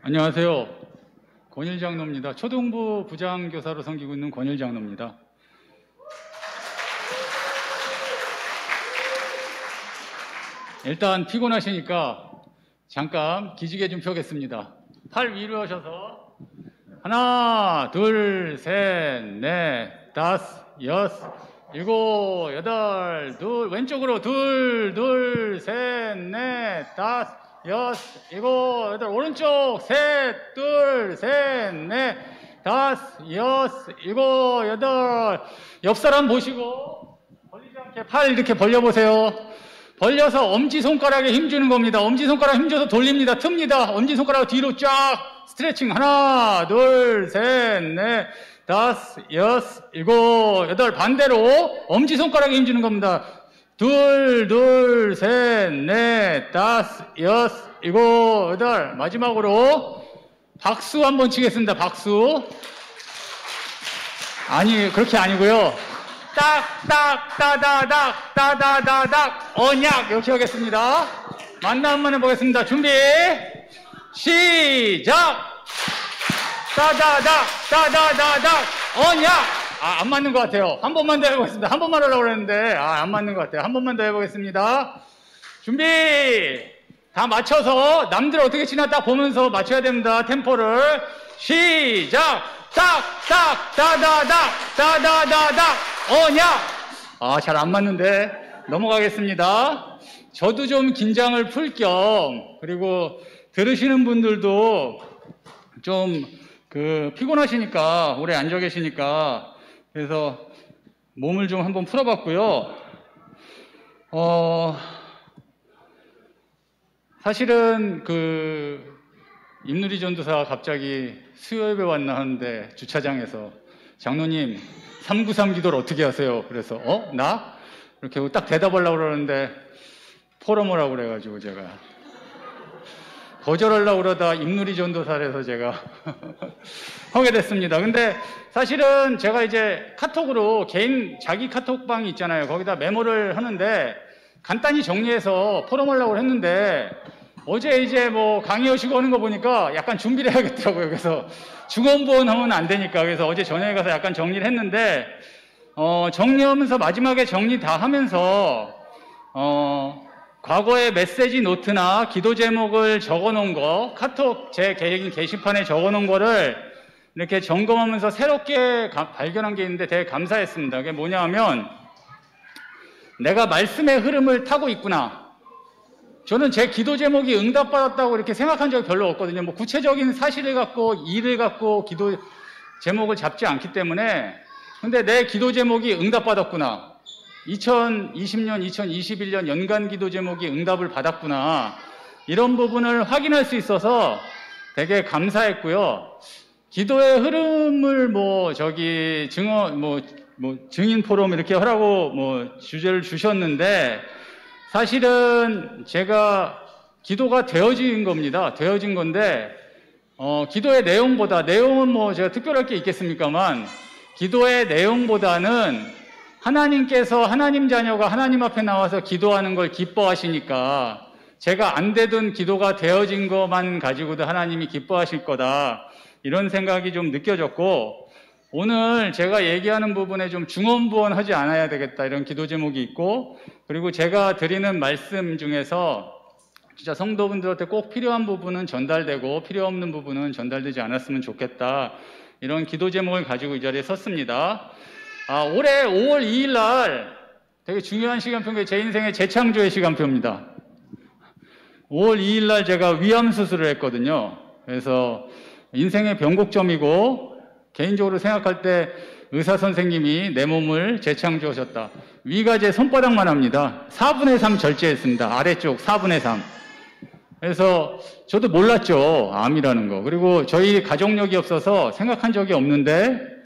안녕하세요. 권일장로입니다. 초등부 부장교사로 섬기고 있는 권일장로입니다. 일단 피곤하시니까 잠깐 기지개 좀 펴겠습니다. 팔 위로 하셔서 하나, 둘, 셋, 넷, 다섯, 여섯, 일곱, 여덟, 둘, 왼쪽으로 둘, 셋, 넷, 다섯, 여섯, 일곱, 여덟, 오른쪽 셋, 둘, 셋, 넷, 다섯, 여섯, 일곱, 여덟. 옆 사람 보시고 벌리지 않게 팔 이렇게 벌려보세요. 벌려서 엄지손가락에 힘주는 겁니다. 엄지손가락 힘줘서 돌립니다. 틉니다. 엄지손가락 뒤로 쫙 스트레칭. 하나, 둘, 셋, 넷, 다섯, 여섯, 일곱, 여덟. 반대로 엄지손가락에 힘주는 겁니다. 둘, 셋, 넷, 다섯, 여섯, 일곱, 여덟. 마지막으로 박수 한번 치겠습니다. 박수. 아니, 그렇게 아니고요. 따다닥, 언약. 이렇게 하겠습니다. 만나 한번 해보겠습니다. 준비, 시작! 따다닥, 언약! 안 맞는 것 같아요. 한 번만 더 해보겠습니다. 한 번만 하려고 그랬는데, 안 맞는 것 같아요. 한 번만 더 해보겠습니다. 준비! 다 맞춰서 남들 어떻게 치나 딱 보면서 맞춰야 됩니다. 템포를. 시작! 따다닥, 언약! 잘 안 맞는데 넘어가겠습니다. 저도 좀 긴장을 풀 겸, 그리고 들으시는 분들도 좀 피곤하시니까, 오래 앉아 계시니까, 그래서 몸을 좀 한번 풀어봤고요. 사실은 임누리 전도사가 갑자기 수요예배 왔나 하는데 주차장에서 장로님 393 기도를 어떻게 하세요? 그래서 나? 이렇게 딱 대답하려고 그러는데 포럼을 하고 그래가지고 제가 거절하려고 그러다 임누리 전도사라서 제가 하게 됐습니다. 근데 사실은 제가 이제 카톡으로 개인 자기 카톡방이 있잖아요. 거기다 메모를 하는데 간단히 정리해서 포럼하려고 했는데 어제 이제 강의하시고 하는 거 보니까 약간 준비를 해야겠더라고요. 그래서 중원부원 하면 안 되니까. 그래서 어제 저녁에 가서 약간 정리를 했는데, 정리하면서 마지막에 정리 다 하면서, 과거의 메시지 노트나 기도 제목을 적어 놓은 거, 카톡 제 개인 게시판에 적어 놓은 거를 이렇게 점검하면서 새롭게 발견한 게 있는데 되게 감사했습니다. 그게 뭐냐 하면, 내가 말씀의 흐름을 타고 있구나. 저는 제 기도 제목이 응답받았다고 이렇게 생각한 적이 별로 없거든요. 구체적인 사실을 갖고, 일을 갖고 기도 제목을 잡지 않기 때문에. 근데 내 기도 제목이 응답받았구나. 2020년, 2021년 연간 기도 제목이 응답을 받았구나. 이런 부분을 확인할 수 있어서 되게 감사했고요. 기도의 흐름을 증인 포럼 이렇게 하라고 주제를 주셨는데, 사실은 제가 기도가 되어진 겁니다. 되어진 건데, 기도의 내용보다, 내용은 제가 특별할 게 있겠습니까만, 기도의 내용보다는 하나님께서 하나님 자녀가 하나님 앞에 나와서 기도하는 걸 기뻐하시니까, 제가 안 되던 기도가 되어진 것만 가지고도 하나님이 기뻐하실 거다. 이런 생각이 좀 느껴졌고, 오늘 제가 얘기하는 부분에 좀 중언부언하지 않아야 되겠다 이런 기도 제목이 있고, 그리고 제가 드리는 말씀 중에서 진짜 성도분들한테 꼭 필요한 부분은 전달되고 필요 없는 부분은 전달되지 않았으면 좋겠다, 이런 기도 제목을 가지고 이 자리에 섰습니다. 올해 5월 2일 날 되게 중요한 시간표인 게 제 인생의 재창조의 시간표입니다. 5월 2일 날 제가 위암 수술을 했거든요. 그래서 인생의 변곡점이고, 개인적으로 생각할 때 의사 선생님이 내 몸을 재창조하셨다. 위가 제 손바닥만 합니다. 4분의 3 절제했습니다. 아래쪽 4분의 3. 그래서 저도 몰랐죠, 암이라는 거. 그리고 저희 가족력이 없어서 생각한 적이 없는데,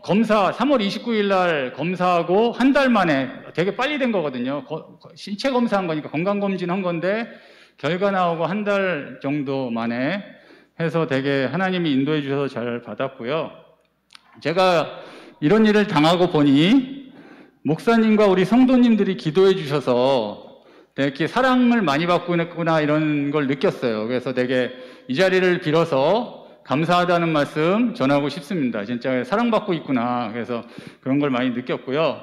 검사 3월 29일 날 검사하고 한 달 만에, 되게 빨리 된 거거든요. 신체 검사한 거니까 건강검진 한 건데 결과 나오고 한 달 정도 만에 해서 되게 하나님이 인도해 주셔서 잘 받았고요. 제가 이런 일을 당하고 보니 목사님과 우리 성도님들이 기도해 주셔서 이렇게 사랑을 많이 받고 있구나, 이런 걸 느꼈어요. 그래서 되게 이 자리를 빌어서 감사하다는 말씀 전하고 싶습니다. 진짜 사랑받고 있구나. 그래서 그런 걸 많이 느꼈고요.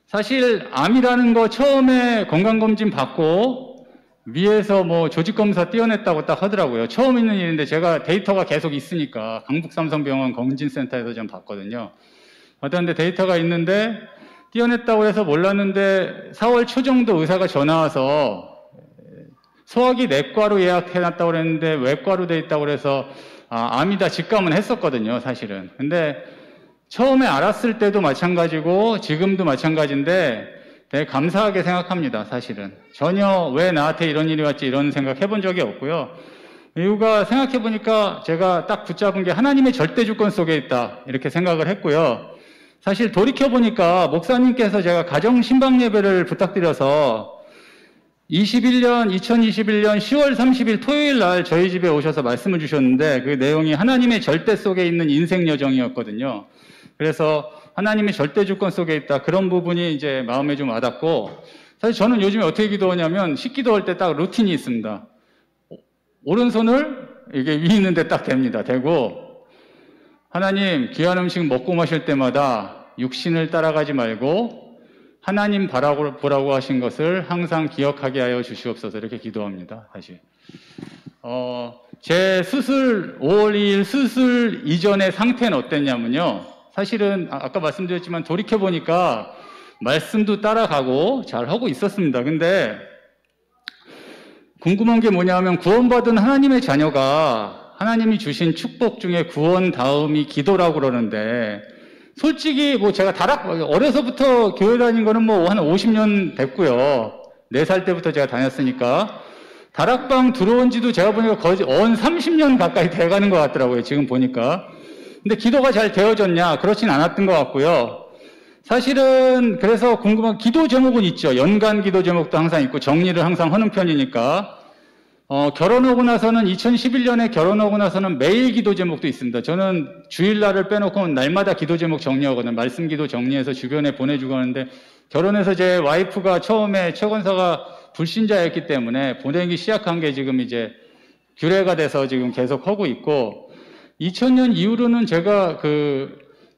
사실 암이라는 거 처음에 건강검진 받고 위에서 뭐 조직검사 띄어냈다고 딱 하더라고요. 처음 있는 일인데 제가 데이터가 계속 있으니까 강북삼성병원 검진센터에서 좀 봤거든요. 받았는데 데이터가 있는데 띄어냈다고 해서 몰랐는데 4월 초 정도 의사가 전화 와서 소화기 내과로 예약해놨다고 그랬는데 외과로 돼 있다고 그래서 암이다 직감은 했었거든요, 사실은. 근데 처음에 알았을 때도 마찬가지고 지금도 마찬가지인데 되게 감사하게 생각합니다, 사실은. 전혀 왜 나한테 이런 일이 왔지 이런 생각 해본 적이 없고요. 이유가 생각해보니까 제가 딱 붙잡은 게 하나님의 절대 주권 속에 있다 이렇게 생각을 했고요. 사실 돌이켜보니까 목사님께서 제가 가정신방 예배를 부탁드려서 2021년 10월 30일 토요일 날 저희 집에 오셔서 말씀을 주셨는데 그 내용이 하나님의 절대 속에 있는 인생 여정이었거든요. 그래서 하나님의 절대 주권 속에 있다. 그런 부분이 이제 마음에 좀 와닿고, 사실 저는 요즘에 어떻게 기도하냐면 식기도할 때 딱 루틴이 있습니다. 오른손을 이게 위 있는데 딱 댑니다. 대고 하나님 귀한 음식 먹고 마실 때마다 육신을 따라가지 말고 하나님 보라고 하신 것을 항상 기억하게 하여 주시옵소서 이렇게 기도합니다. 사실 제 수술 5월 2일 수술 이전의 상태는 어땠냐면요. 사실은 아까 말씀드렸지만 돌이켜보니까 말씀도 따라가고 잘하고 있었습니다. 근데 궁금한 게 뭐냐면 구원받은 하나님의 자녀가 하나님이 주신 축복 중에 구원 다음이 기도라고 그러는데 솔직히 뭐 제가 어려서부터 교회 다닌 거는 뭐 한 50년 됐고요. 4살 때부터 제가 다녔으니까 다락방 들어온 지도 제가 보니까 거의 30년 가까이 돼가는 것 같더라고요. 지금 보니까. 근데 기도가 잘 되어졌냐? 그렇진 않았던 것 같고요. 사실은 그래서 궁금한 기도 제목은 있죠. 연간 기도 제목도 항상 있고 정리를 항상 하는 편이니까 결혼하고 나서는 2011년에 결혼하고 나서는 매일 기도 제목도 있습니다. 저는 주일날을 빼놓고 날마다 기도 제목 정리하거든요. 말씀 기도 정리해서 주변에 보내주고 하는데 결혼해서 제 와이프가 처음에 최건사가 불신자였기 때문에 보내기 시작한 게 지금 이제 규례가 돼서 지금 계속 하고 있고 2000년 이후로는 제가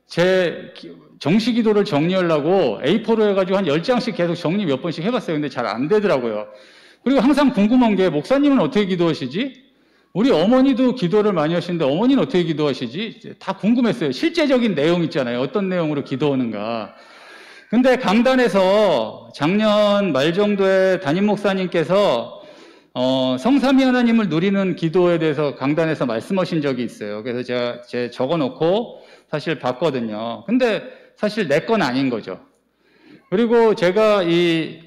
제 정시 기도를 정리하려고 A4로 해가지고 한 10장씩 계속 정리 몇 번씩 해봤어요. 근데 잘 안 되더라고요. 그리고 항상 궁금한 게 목사님은 어떻게 기도하시지? 우리 어머니도 기도를 많이 하시는데 어머니는 어떻게 기도하시지? 다 궁금했어요. 실제적인 내용 있잖아요. 어떤 내용으로 기도하는가. 근데 강단에서 작년 말 정도에 담임 목사님께서 성삼위 하나님을 누리는 기도에 대해서 강단에서 말씀하신 적이 있어요. 그래서 제가 적어놓고 사실 봤거든요. 근데 사실 내 건 아닌 거죠. 그리고 제가 이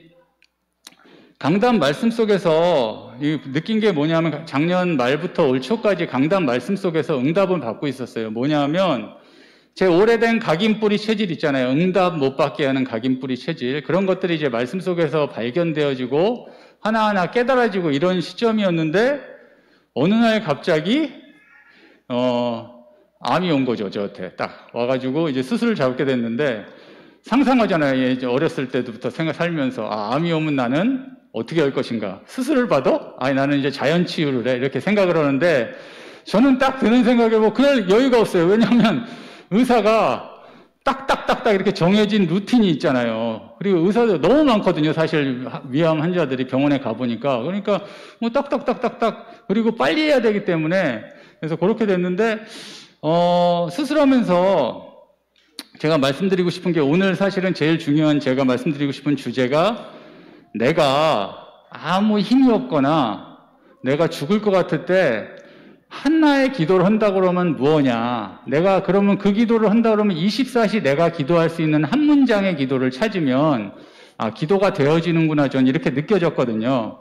강단 말씀 속에서 느낀 게 뭐냐면 작년 말부터 올 초까지 강단 말씀 속에서 응답을 받고 있었어요. 뭐냐면 제 오래된 각인뿌리 체질 있잖아요. 응답 못 받게 하는 각인뿌리 체질. 그런 것들이 이제 말씀 속에서 발견되어지고 하나하나 깨달아지고 이런 시점이었는데 어느 날 갑자기 암이 온 거죠. 저한테 딱 와가지고 이제 수술을 잡게 됐는데 상상하잖아요. 이제 어렸을 때부터 살면서 암이 오면 나는 어떻게 할 것인가. 수술을 받아? 나는 이제 자연 치유를 해. 이렇게 생각을 하는데 저는 딱 드는 생각에 뭐 그럴 여유가 없어요. 왜냐하면 의사가 딱딱딱딱 이렇게 정해진 루틴이 있잖아요. 그리고 의사들 너무 많거든요. 사실 위암 환자들이 병원에 가보니까. 그러니까 뭐 딱딱딱딱딱 그리고 빨리 해야 되기 때문에 그래서 그렇게 됐는데 수술하면서 제가 말씀드리고 싶은 게 오늘 사실은 제일 중요한 제가 말씀드리고 싶은 주제가 내가 아무 힘이 없거나 내가 죽을 것 같을 때 한나의 기도를 한다 그러면 뭐냐? 내가 그러면 그 기도를 한다 그러면 24시 내가 기도할 수 있는 한 문장의 기도를 찾으면 기도가 되어지는구나. 전 이렇게 느껴졌거든요.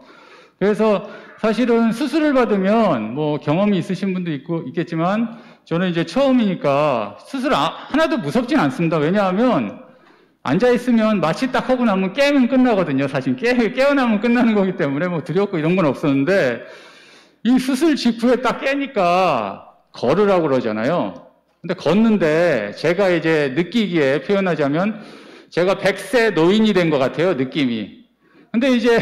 그래서 사실은 수술을 받으면 뭐 경험이 있으신 분도 있겠지만 저는 이제 처음이니까 수술 하나도 무섭진 않습니다. 왜냐하면 앉아있으면 마취 딱 하고 나면 깨면 끝나거든요. 사실 깨어나면 끝나는 거기 때문에 뭐 두렵고 이런 건 없었는데 이 수술 직후에 딱 깨니까 걸으라고 그러잖아요. 근데 걷는데 제가 이제 느끼기에 표현하자면 제가 100세 노인이 된 것 같아요. 느낌이. 근데 이제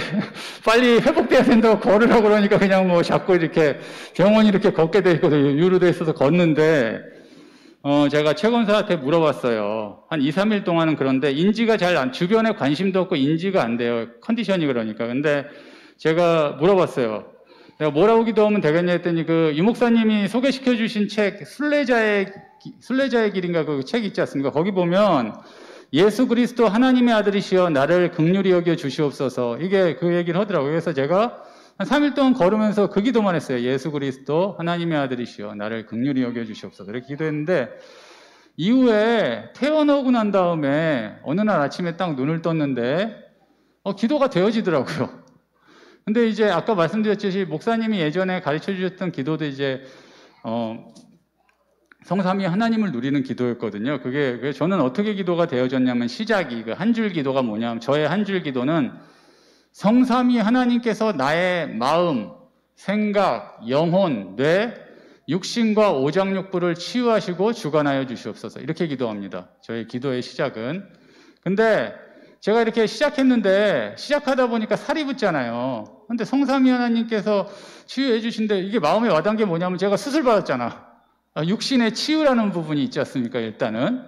빨리 회복돼야 된다고 걸으라고 그러니까 그냥 뭐 자꾸 이렇게 병원이 이렇게 걷게 돼 있거든요. 유로돼 있어서 걷는데, 제가 최 권사한테 물어봤어요. 한 2, 3일 동안은 그런데 인지가 주변에 관심도 없고 인지가 안 돼요. 컨디션이 그러니까. 근데 제가 물어봤어요. 내가 뭐라고 기도하면 되겠냐 했더니 유 목사님이 소개시켜 주신 책, 순례자의 길인가 그 책 있지 않습니까? 거기 보면 예수 그리스도 하나님의 아들이시여 나를 긍휼히 여겨 주시옵소서. 이게 그 얘기를 하더라고요. 그래서 제가 한 3일 동안 걸으면서 그 기도만 했어요. 예수 그리스도 하나님의 아들이시여 나를 긍휼히 여겨 주시옵소서. 이렇게 기도했는데 이후에 태어나고 난 다음에 어느 날 아침에 딱 눈을 떴는데 기도가 되어지더라고요. 근데 이제 아까 말씀드렸듯이 목사님이 예전에 가르쳐 주셨던 기도도 이제 성삼위 하나님을 누리는 기도였거든요. 그게 저는 어떻게 기도가 되어졌냐면 시작이 그 한 줄 기도가 뭐냐면 저의 한 줄 기도는 성삼위 하나님께서 나의 마음, 생각, 영혼, 뇌, 육신과 오장육부를 치유하시고 주관하여 주시옵소서. 이렇게 기도합니다. 저의 기도의 시작은. 근데 제가 이렇게 시작했는데 시작하다 보니까 살이 붙잖아요. 근데 성삼위 하나님께서 치유해 주신데 이게 마음에 와닿은 게 뭐냐면 제가 수술 받았잖아. 육신의 치유라는 부분이 있지 않습니까? 일단은.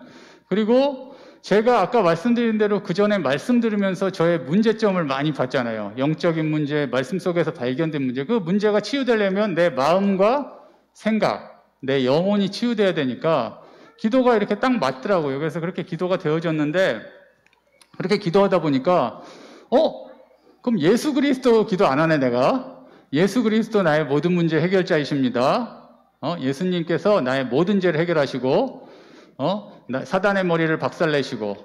그리고 제가 아까 말씀드린 대로 그 전에 말씀 들으면서 저의 문제점을 많이 봤잖아요. 영적인 문제, 말씀 속에서 발견된 문제. 그 문제가 치유되려면 내 마음과 생각, 내 영혼이 치유돼야 되니까 기도가 이렇게 딱 맞더라고요. 그래서 그렇게 기도가 되어졌는데 그렇게 기도하다 보니까 그럼 예수 그리스도 기도 안 하네 내가. 예수 그리스도 나의 모든 문제 해결자이십니다. 예수님께서 나의 모든 죄를 해결하시고 사단의 머리를 박살내시고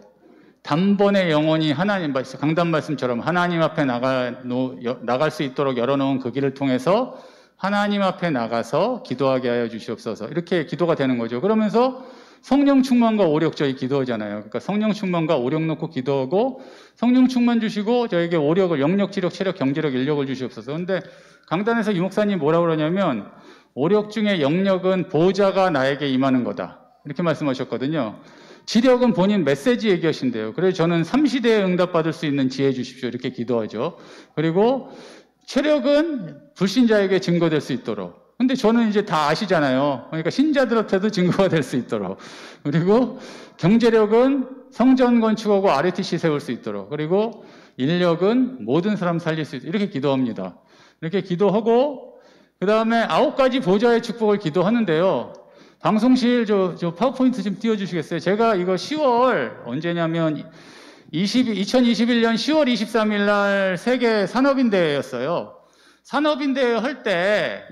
단번에 영혼이 하나님 강단 말씀처럼 하나님 앞에 나갈 수 있도록 열어놓은 그 길을 통해서 하나님 앞에 나가서 기도하게 하여 주시옵소서. 이렇게 기도가 되는 거죠. 그러면서 성령 충만과 오력 저희 기도하잖아요. 그러니까 성령 충만과 오력 놓고 기도하고 성령 충만 주시고 저에게 오력을 영력, 지력, 체력, 경제력, 인력을 주시옵소서. 근데 강단에서 유 목사님 뭐라고 그러냐면 오력 중에 영력은 보좌가 나에게 임하는 거다. 이렇게 말씀하셨거든요. 지력은 본인 메시지 얘기하신대요. 그래서 저는 3시대에 응답받을 수 있는 지혜 주십시오. 이렇게 기도하죠. 그리고 체력은 불신자에게 증거될 수 있도록. 근데 저는 이제 다 아시잖아요. 그러니까 신자들한테도 증거가 될 수 있도록. 그리고 경제력은 성전 건축하고 RTC 세울 수 있도록. 그리고 인력은 모든 사람 살릴 수 있도록. 이렇게 기도합니다. 이렇게 기도하고 그 다음에 9가지 보좌의 축복을 기도하는데요. 방송실 저 파워포인트 좀 띄워주시겠어요? 제가 이거 10월 언제냐면 2021년 10월 23일 날 세계 산업인대회였어요. 산업인대회 할 때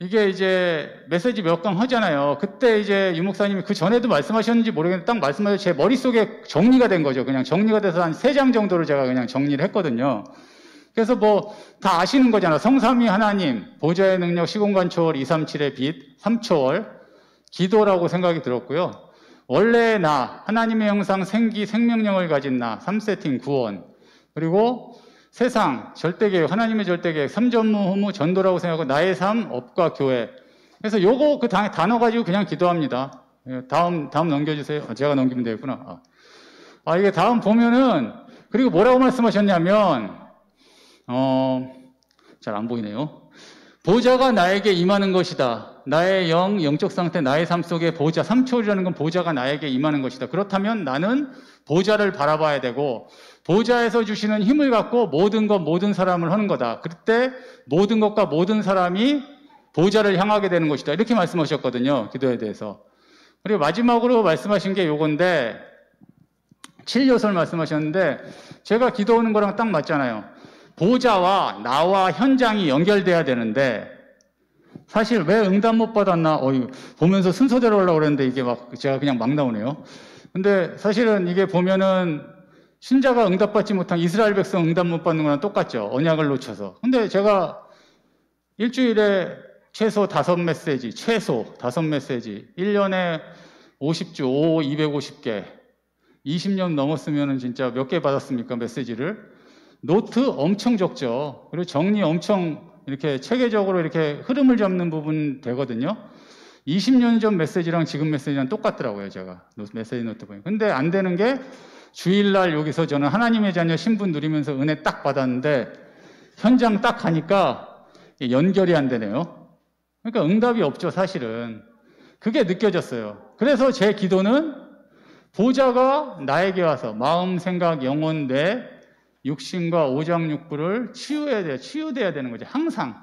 이게 이제 메시지 몇 강 하잖아요. 그때 이제 유 목사님이 그 전에도 말씀하셨는지 모르겠는데 딱 말씀하셔서 제 머릿속에 정리가 된 거죠. 그냥 정리가 돼서 한 3장 정도를 제가 그냥 정리를 했거든요. 그래서 뭐 다 아시는 거잖아. 성삼위 하나님, 보좌의 능력, 시공간 초월, 237의 빛, 3초월, 기도라고 생각이 들었고요. 원래 나, 하나님의 형상, 생기, 생명력을 가진 나, 3세팅 구원, 그리고 세상, 절대계획, 하나님의 절대계획, 삼전무, 후무, 전도라고 생각하고 나의 삶, 업과 교회. 그래서 요거 그 단어 가지고 그냥 기도합니다. 다음 넘겨주세요. 제가 넘기면 되겠구나. 이게 다음 보면은, 그리고 뭐라고 말씀하셨냐면, 잘 안 보이네요. 보좌가 나에게 임하는 것이다. 나의 영적 상태, 나의 삶 속에 보좌, 3초월이라는 건 보좌가 나에게 임하는 것이다. 그렇다면 나는 보좌를 바라봐야 되고 보좌에서 주시는 힘을 갖고 모든 것, 모든 사람을 하는 거다. 그때 모든 것과 모든 사람이 보좌를 향하게 되는 것이다. 이렇게 말씀하셨거든요. 기도에 대해서. 그리고 마지막으로 말씀하신 게 요건데 7요소를 말씀하셨는데 제가 기도하는 거랑 딱 맞잖아요. 보좌와 나와 현장이 연결돼야 되는데 사실 왜 응답 못 받았나 보면서 순서대로 하려고 그랬는데 이게 제가 그냥 막 나오네요. 근데 사실은 이게 보면은 신자가 응답받지 못한 이스라엘 백성 응답 못 받는 거랑 똑같죠. 언약을 놓쳐서. 근데 제가 일주일에 최소 5메시지, 1년에 50주, 250개, 20년 넘었으면은 진짜 몇 개 받았습니까? 메시지를. 노트 엄청 적죠. 그리고 정리 엄청 이렇게 체계적으로 이렇게 흐름을 잡는 부분 되거든요. 20년 전 메시지랑 지금 메시지랑 똑같더라고요, 제가. 메시지 노트 보니까. 근데 안 되는 게 주일날 여기서 저는 하나님의 자녀 신분 누리면서 은혜 딱 받았는데 현장 딱 가니까 연결이 안 되네요. 그러니까 응답이 없죠, 사실은. 그게 느껴졌어요. 그래서 제 기도는 보좌가 나에게 와서 마음, 생각, 영혼, 뇌, 육신과 오장육부를 치유돼야 되는 거죠. 항상.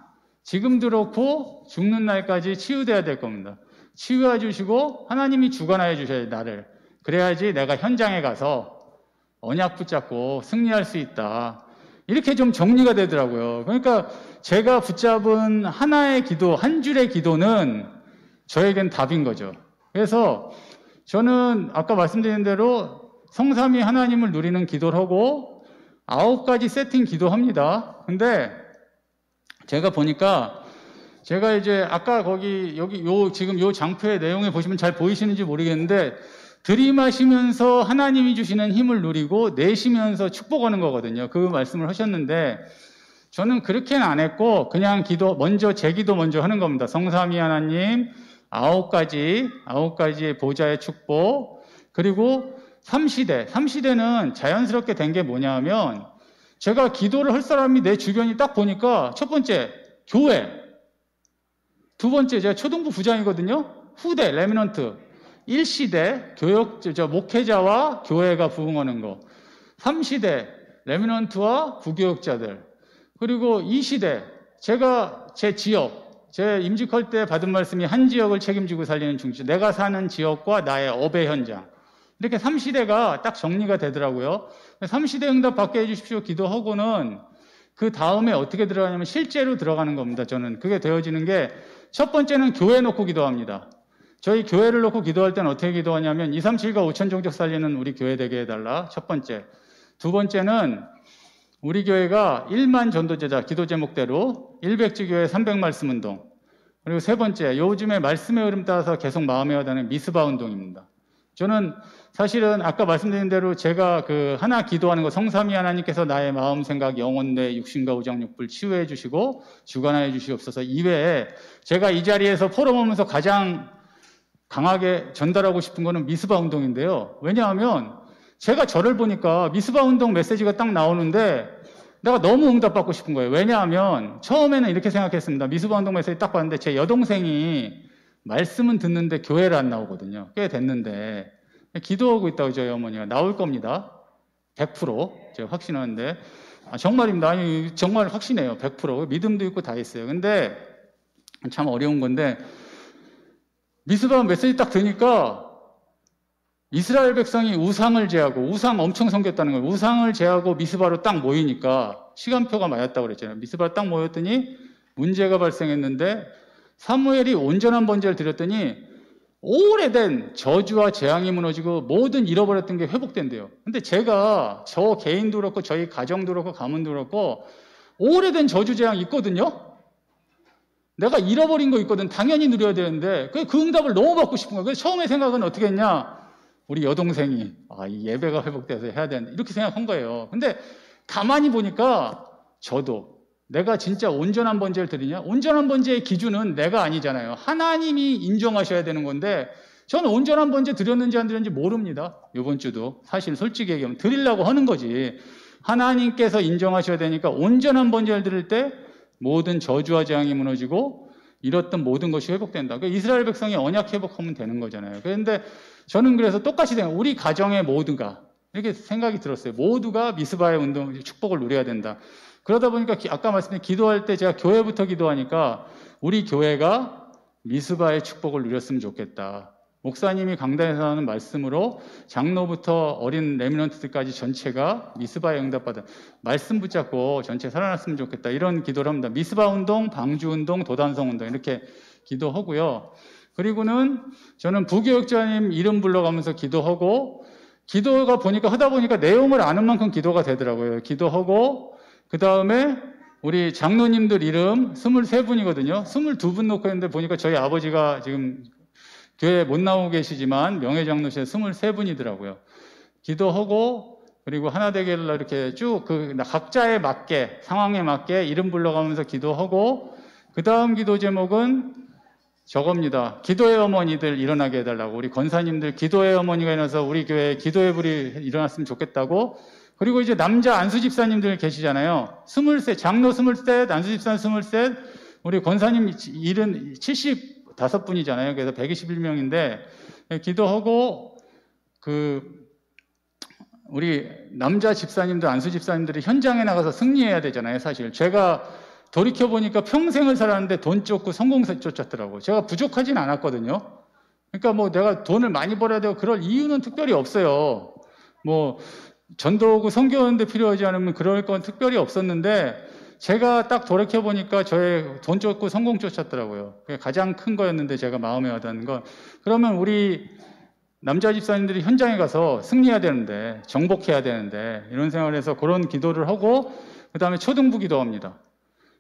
지금도 그렇고 죽는 날까지 치유돼야 될 겁니다. 치유해 주시고 하나님이 주관하여 주셔야 나를. 그래야지 내가 현장에 가서 언약 붙잡고 승리할 수 있다. 이렇게 좀 정리가 되더라고요. 그러니까 제가 붙잡은 하나의 기도, 한 줄의 기도는 저에겐 답인 거죠. 그래서 저는 아까 말씀드린 대로 성삼위 하나님을 누리는 기도를 하고 9가지 세팅 기도합니다. 근데 제가 보니까 제가 이제 아까 지금 요 장표의 내용에 보시면 잘 보이시는지 모르겠는데 들이마시면서 하나님이 주시는 힘을 누리고 내쉬면서 축복하는 거거든요. 그 말씀을 하셨는데 저는 그렇게는 안 했고 그냥 제 기도 먼저 하는 겁니다. 성삼위 하나님 9가지의 보좌의 축복, 그리고 3시대는 자연스럽게 된 게 뭐냐면 제가 기도를 할 사람이 내 주변이 딱 보니까 첫 번째 교회, 두 번째 제가 초등부 부장이거든요. 후대 레미넌트, 1시대 목회자와 교회가 부흥하는 거, 3시대 레미넌트와 부교육자들, 그리고 2시대 제 지역, 제 임직할 때 받은 말씀이 한 지역을 책임지고 살리는 중심, 내가 사는 지역과 나의 업의 현장, 이렇게 3시대가 딱 정리가 되더라고요. 3시대 응답 받게 해주십시오 기도하고는 그 다음에 어떻게 들어가냐면 실제로 들어가는 겁니다. 저는 그게 되어지는 게 첫 번째는 교회 놓고 기도합니다. 저희 교회를 놓고 기도할 때는 어떻게 기도하냐면 237과 5천 종족 살리는 우리 교회 되게 해달라. 첫 번째. 두 번째는 우리 교회가 1만 전도제자 기도 제목대로 100주 교회 300말씀 운동. 그리고 세 번째, 요즘에 말씀의 흐름 따라서 계속 마음에 와닿는 미스바 운동입니다. 저는 사실은 아까 말씀드린 대로 제가 하나 기도하는 거, 성삼위 하나님께서 나의 마음, 생각, 영혼, 뇌, 육신과 오장육부를 치유해 주시고 주관하여 주시옵소서 이외에 제가 이 자리에서 포럼하면서 가장 강하게 전달하고 싶은 거는 미스바 운동인데요. 왜냐하면 제가 저를 보니까 미스바 운동 메시지가 딱 나오는데 내가 너무 응답받고 싶은 거예요. 왜냐하면 처음에는 이렇게 생각했습니다. 미스바 운동 메시지 딱 봤는데 제 여동생이 말씀은 듣는데 교회를 안 나오거든요. 꽤 됐는데 기도하고 있다고 저희 어머니가 나올 겁니다. 100% 제가 확신하는데 정말입니다. 아니 정말 확신해요. 100% 믿음도 있고 다 있어요. 근데 참 어려운 건데 미스바 메시지 딱 드니까 이스라엘 백성이 우상을 제하고 우상 엄청 섬겼다는 거예요. 우상을 제하고 미스바로 딱 모이니까 시간표가 맞았다고 그랬잖아요. 미스바로 딱 모였더니 문제가 발생했는데 사무엘이 온전한 번제를 드렸더니 오래된 저주와 재앙이 무너지고 모든 잃어버렸던 게 회복된대요. 근데 제가 저 개인도 그렇고 저희 가정도 그렇고 가문도 그렇고 오래된 저주 재앙이 있거든요. 내가 잃어버린 거 있거든. 당연히 누려야 되는데 그 응답을 너무 받고 싶은 거예요. 그래서 처음에 생각은 어떻게 했냐, 우리 여동생이 이 예배가 회복돼서 해야 되는데 이렇게 생각한 거예요. 근데 가만히 보니까 저도 내가 진짜 온전한 번제를 드리냐? 온전한 번제의 기준은 내가 아니잖아요. 하나님이 인정하셔야 되는 건데 저는 온전한 번제 드렸는지 안 드렸는지 모릅니다. 이번 주도 사실 솔직히 얘기하면 드리려고 하는 거지. 하나님께서 인정하셔야 되니까 온전한 번제를 드릴 때 모든 저주와 재앙이 무너지고 잃었던 모든 것이 회복된다. 그러니까 이스라엘 백성이 언약 회복하면 되는 거잖아요. 그런데 저는 그래서 똑같이 우리 가정의 모두가 이렇게 생각이 들었어요. 모두가 미스바의 운동, 축복을 누려야 된다. 그러다 보니까 아까 말씀드린 기도할 때 제가 교회부터 기도하니까 우리 교회가 미스바의 축복을 누렸으면 좋겠다. 목사님이 강단에서 하는 말씀으로 장로부터 어린 레미넌트들까지 전체가 미스바에 응답받은 말씀 붙잡고 전체 살아났으면 좋겠다. 이런 기도를 합니다. 미스바 운동, 방주 운동, 도단성 운동 이렇게 기도하고요. 그리고는 저는 부교육자님 이름 불러가면서 기도하고 기도가 하다 보니까 내용을 아는 만큼 기도가 되더라고요. 기도하고 그 다음에 우리 장로님들 이름 23분이거든요. 22분 놓고 했는데 보니까 저희 아버지가 지금 교회에 못 나오고 계시지만 명예장로실 23분이더라고요. 기도하고 그리고 하나 되게를 이렇게 쭉 각자에 맞게 상황에 맞게 이름 불러가면서 기도하고 그 다음 기도 제목은 저겁니다. 기도의 어머니들 일어나게 해달라고. 우리 권사님들 기도의 어머니가 일어나서 우리 교회에 기도의 불이 일어났으면 좋겠다고. 그리고 이제 남자 안수 집사님들 계시잖아요. 23, 장로 23, 안수 집사 23, 우리 권사님 75분이잖아요. 그래서 121명인데, 기도하고, 우리 남자 집사님들, 안수 집사님들이 현장에 나가서 승리해야 되잖아요, 사실. 제가 돌이켜보니까 평생을 살았는데 돈 쫓고 성공 쫓았더라고요. 제가 부족하진 않았거든요. 그러니까 뭐 내가 돈을 많이 벌어야 되고 그럴 이유는 특별히 없어요. 뭐 전도하고 선교하는데 필요하지 않으면 그럴 건 특별히 없었는데 제가 딱 돌이켜보니까 저의 돈 쫓고 성공 쫓았더라고요. 그게 가장 큰 거였는데 제가 마음에 와닿는 건 그러면 우리 남자 집사님들이 현장에 가서 승리해야 되는데 정복해야 되는데 이런 생각을 해서 그런 기도를 하고 그 다음에 초등부 기도합니다.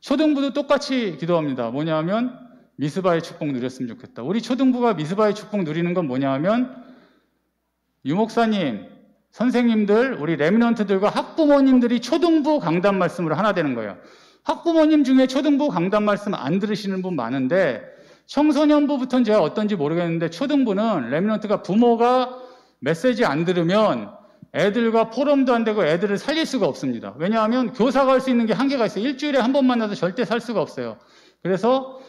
초등부도 똑같이 기도합니다. 뭐냐 하면 미스바의 축복 누렸으면 좋겠다. 우리 초등부가 미스바의 축복 누리는 건 뭐냐 하면 유목사님, 선생님들, 우리 레미넌트들과 학부모님들이 초등부 강단 말씀으로 하나 되는 거예요. 학부모님 중에 초등부 강단 말씀 안 들으시는 분 많은데 청소년부부터는 제가 어떤지 모르겠는데 초등부는 레미넌트가 부모가 메시지 안 들으면 애들과 포럼도 안 되고 애들을 살릴 수가 없습니다. 왜냐하면 교사가 할 수 있는 게 한계가 있어요. 일주일에 한 번 만나도 절대 살 수가 없어요. 그래서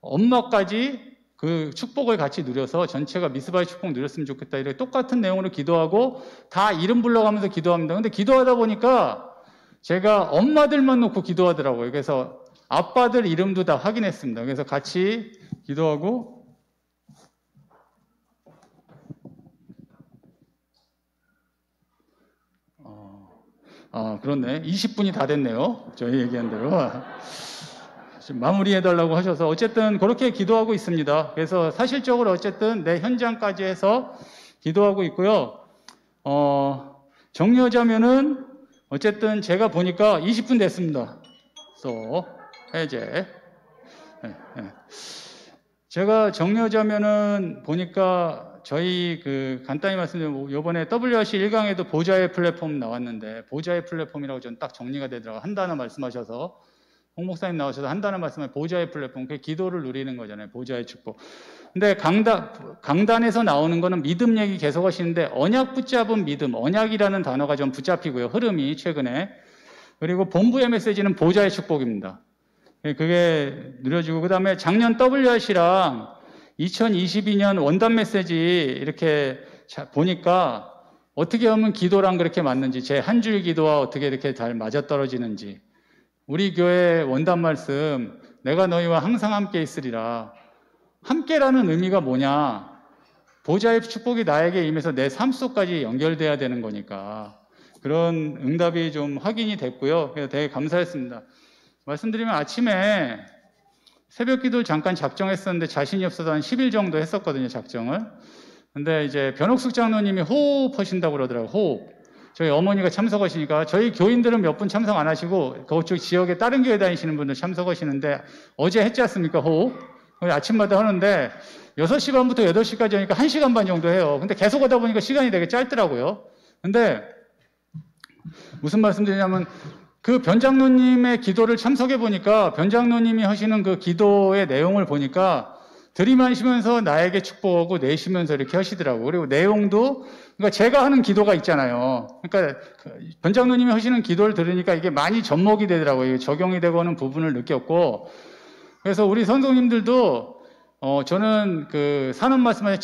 엄마까지 그 축복을 같이 누려서 전체가 미스바의 축복 누렸으면 좋겠다. 이렇게 똑같은 내용으로 기도하고 다 이름 불러가면서 기도합니다. 근데 기도하다 보니까 제가 엄마들만 놓고 기도하더라고요. 그래서 아빠들 이름도 다 확인했습니다. 그래서 같이 기도하고 그렇네. 20분이 다 됐네요. 저희 얘기한 대로. 지금 마무리해달라고 하셔서 어쨌든 그렇게 기도하고 있습니다. 그래서 사실적으로 어쨌든 내 현장까지 해서 기도하고 있고요. 정리하자면은 어쨌든 제가 보니까 20분 됐습니다. 해제. 제가 정리하자면은 보니까 저희 간단히 말씀드리면 이번에 WRC 1강에도 보좌의 플랫폼 나왔는데 보좌의 플랫폼이라고 전 딱 정리가 되더라고요. 한 단어 말씀하셔서 홍 목사님 나오셔서 한 단어 말씀하면 보좌의 플랫폼, 그게 기도를 누리는 거잖아요. 보좌의 축복. 근데 강단에서 나오는 거는 믿음 얘기 계속 하시는데 언약 붙잡은 믿음, 언약이라는 단어가 좀 붙잡히고요. 흐름이 최근에. 그리고 본부의 메시지는 보좌의 축복입니다. 그게 누려지고 그 다음에 작년 WRC랑 2022년 원단 메시지 이렇게 보니까 어떻게 하면 기도랑 그렇게 맞는지 제 한 줄 기도와 어떻게 이렇게 잘 맞아떨어지는지 우리 교회 원단 말씀 내가 너희와 항상 함께 있으리라. 함께라는 의미가 뭐냐? 보좌의 축복이 나에게 임해서 내 삶 속까지 연결돼야 되는 거니까 그런 응답이 좀 확인이 됐고요. 그래서 되게 감사했습니다. 말씀드리면 아침에 새벽 기도를 잠깐 작정했었는데 자신이 없어서 한 10일 정도 했었거든요, 작정을. 근데 이제 변옥숙 장로님이 호흡하신다고 그러더라고요, 호흡. 저희 어머니가 참석하시니까 저희 교인들은 몇 분 참석 안 하시고 그쪽 지역에 다른 교회 다니시는 분들 참석하시는데 어제 했지 않습니까, 호흡? 아침마다 하는데 6시 반부터 8시까지 하니까 1시간 반 정도 해요. 근데 계속 하다 보니까 시간이 되게 짧더라고요. 근데 무슨 말씀드리냐면 그 변장로님의 기도를 참석해 보니까 변장로님이 하시는 그 기도의 내용을 보니까 들이마시면서 나에게 축복하고 내쉬면서 이렇게 하시더라고요. 그리고 내용도 그러니까 제가 하는 기도가 있잖아요. 그러니까 변장로님이 하시는 기도를 들으니까 이게 많이 접목이 되더라고요. 적용이 되고 하는 부분을 느꼈고 그래서 우리 선생님들도 저는 그 산업 말씀하신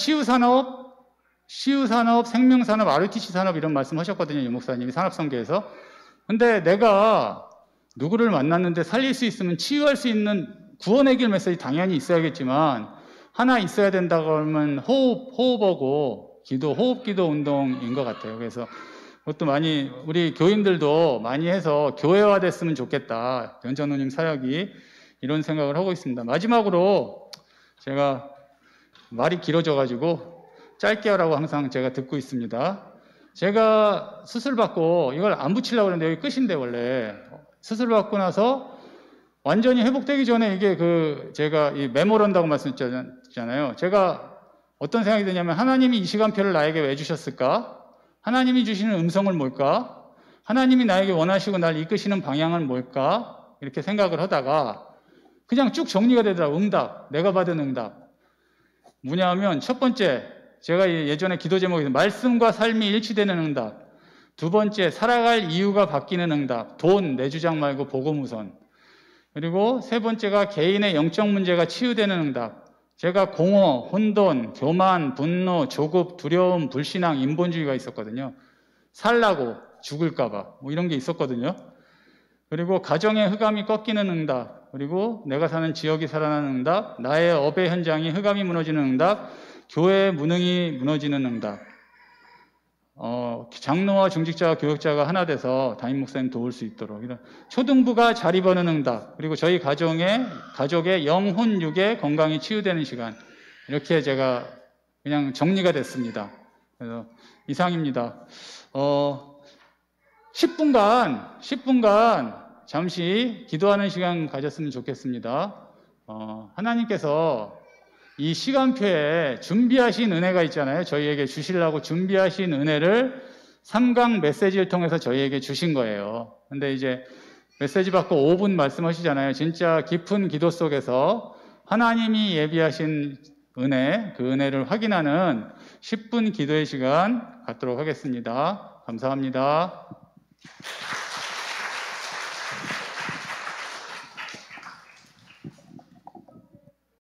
치유산업, 생명산업, RUTC 산업 이런 말씀하셨거든요. 유 목사님이 산업선교에서. 근데 내가 누구를 만났는데 살릴 수 있으면 치유할 수 있는 구원의 길 메시지 당연히 있어야겠지만 하나 있어야 된다고 하면 호흡하고 기도, 호흡기도 운동인 것 같아요. 그래서 그것도 많이 우리 교인들도 많이 해서 교회화 됐으면 좋겠다. 변장로님 사역이 이런 생각을 하고 있습니다. 마지막으로 제가 말이 길어져가지고 짧게 하라고 항상 제가 듣고 있습니다. 제가 수술 받고 이걸 안 붙이려고 그랬는데 여기 끝인데 원래 수술 받고 나서 완전히 회복되기 전에 이게 제가 이 메모한다고 말씀드렸잖아요. 제가 어떤 생각이 드냐면 하나님이 이 시간표를 나에게 왜 주셨을까? 하나님이 주시는 음성은 뭘까? 하나님이 나에게 원하시고 날 이끄시는 방향은 뭘까? 이렇게 생각을 하다가 그냥 쭉 정리가 되더라고요. 응답, 내가 받은 응답. 뭐냐면 첫 번째, 제가 예전에 기도 제목에서 말씀과 삶이 일치되는 응답. 두 번째, 살아갈 이유가 바뀌는 응답. 돈, 내 주장 말고 복음 우선. 그리고 세 번째가 개인의 영적 문제가 치유되는 응답. 제가 공허, 혼돈, 교만, 분노, 조급, 두려움, 불신앙, 인본주의가 있었거든요. 살라고, 죽을까봐 뭐 이런 게 있었거든요. 그리고 가정의 흑암이 꺾이는 응답, 그리고 내가 사는 지역이 살아나는 응답, 나의 업의 현장이 흑암이 무너지는 응답, 교회의 무능이 무너지는 응답. 장로와 중직자와 교역자가 하나 돼서 담임 목사님 도울 수 있도록 이런 초등부가 자리 버는 응답, 그리고 저희 가족의 영혼 육의 건강이 치유되는 시간, 이렇게 제가 그냥 정리가 됐습니다. 그래서 이상입니다. 10분간 잠시 기도하는 시간 가졌으면 좋겠습니다. 하나님께서 이 시간표에 준비하신 은혜가 있잖아요. 저희에게 주시려고 준비하신 은혜를 3강 메시지를 통해서 저희에게 주신 거예요. 근데 이제 메시지 받고 5분 말씀하시잖아요. 진짜 깊은 기도 속에서 하나님이 예비하신 은혜, 그 은혜를 확인하는 10분 기도의 시간 갖도록 하겠습니다. 감사합니다.